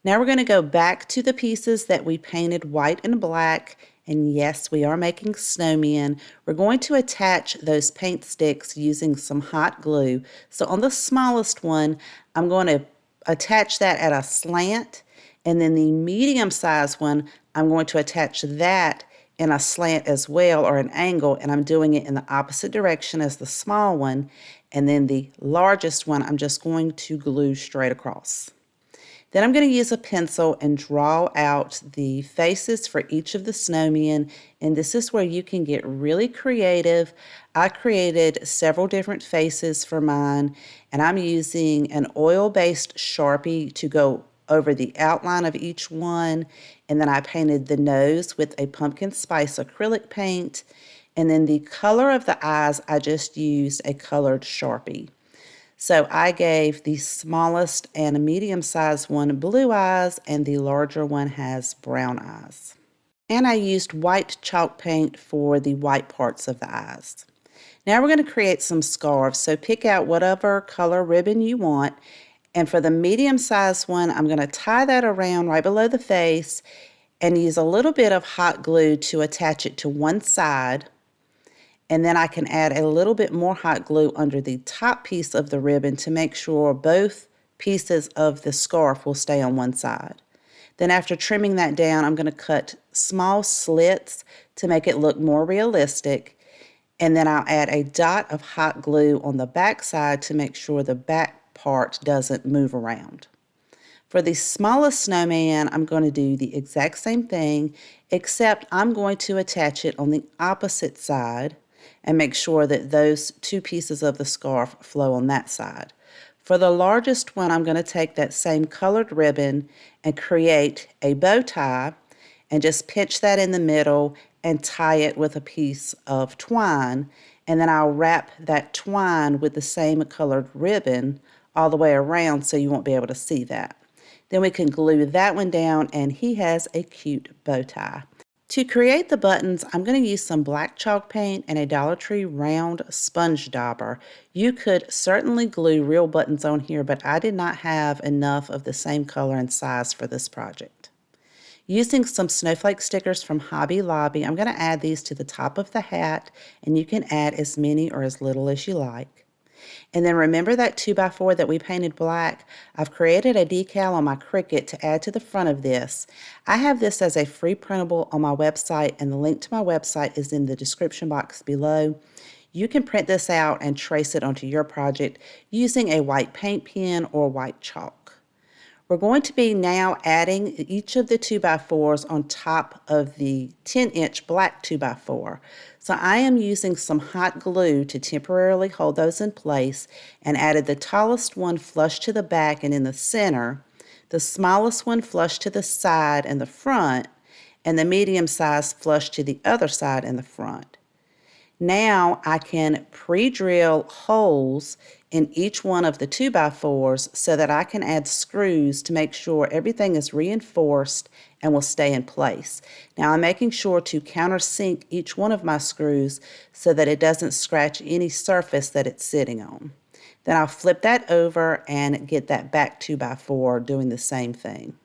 Now we're going to go back to the pieces that we painted white and black, and yes, we are making snowmen. We're going to attach those paint sticks using some hot glue. So on the smallest one, I'm going to attach that at a slant, and then the medium-sized one, I'm going to attach that in a slant as well, or an angle, and I'm doing it in the opposite direction as the small one, and then the largest one, I'm just going to glue straight across. Then I'm going to use a pencil and draw out the faces for each of the snowmen, and this is where you can get really creative. I created several different faces for mine, and I'm using an oil-based Sharpie to go over the outline of each one, and then I painted the nose with a pumpkin spice acrylic paint, and then the color of the eyes, I just used a colored Sharpie. So I gave the smallest and a medium-sized one blue eyes, and the larger one has brown eyes. And I used white chalk paint for the white parts of the eyes. Now we're going to create some scarves, so pick out whatever color ribbon you want. And for the medium-sized one, I'm going to tie that around right below the face and use a little bit of hot glue to attach it to one side. And then I can add a little bit more hot glue under the top piece of the ribbon to make sure both pieces of the scarf will stay on one side. Then after trimming that down, I'm going to cut small slits to make it look more realistic. And then I'll add a dot of hot glue on the back side to make sure the back part doesn't move around. For the smallest snowman, I'm going to do the exact same thing, except I'm going to attach it on the opposite side and make sure that those two pieces of the scarf flow on that side. For the largest one, I'm going to take that same colored ribbon and create a bow tie and just pinch that in the middle and tie it with a piece of twine, and then I'll wrap that twine with the same colored ribbon all the way around so you won't be able to see that. Then we can glue that one down, and he has a cute bow tie. To create the buttons, I'm going to use some black chalk paint and a Dollar Tree round sponge dauber. You could certainly glue real buttons on here, but I did not have enough of the same color and size for this project. Using some snowflake stickers from Hobby Lobby, I'm going to add these to the top of the hat, and you can add as many or as little as you like. And then remember that 2x4 that we painted black? I've created a decal on my Cricut to add to the front of this. I have this as a free printable on my website, and the link to my website is in the description box below. You can print this out and trace it onto your project using a white paint pen or white chalk. We're going to be now adding each of the 2x4s on top of the 10-inch black 2x4. So I am using some hot glue to temporarily hold those in place, and added the tallest one flush to the back and in the center, the smallest one flush to the side and the front, and the medium size flush to the other side and the front. Now I can pre-drill holes in each one of the 2x4s so that I can add screws to make sure everything is reinforced and will stay in place. Now I'm making sure to countersink each one of my screws so that it doesn't scratch any surface that it's sitting on. Then I'll flip that over and get that back 2x4 doing the same thing.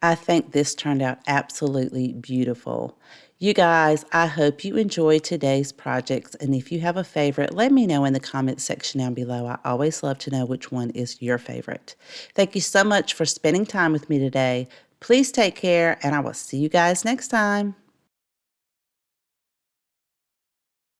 I think this turned out absolutely beautiful. You guys, I hope you enjoyed today's projects, and if you have a favorite, let me know in the comments section down below. I always love to know which one is your favorite. Thank you so much for spending time with me today. Please take care, and I will see you guys next time.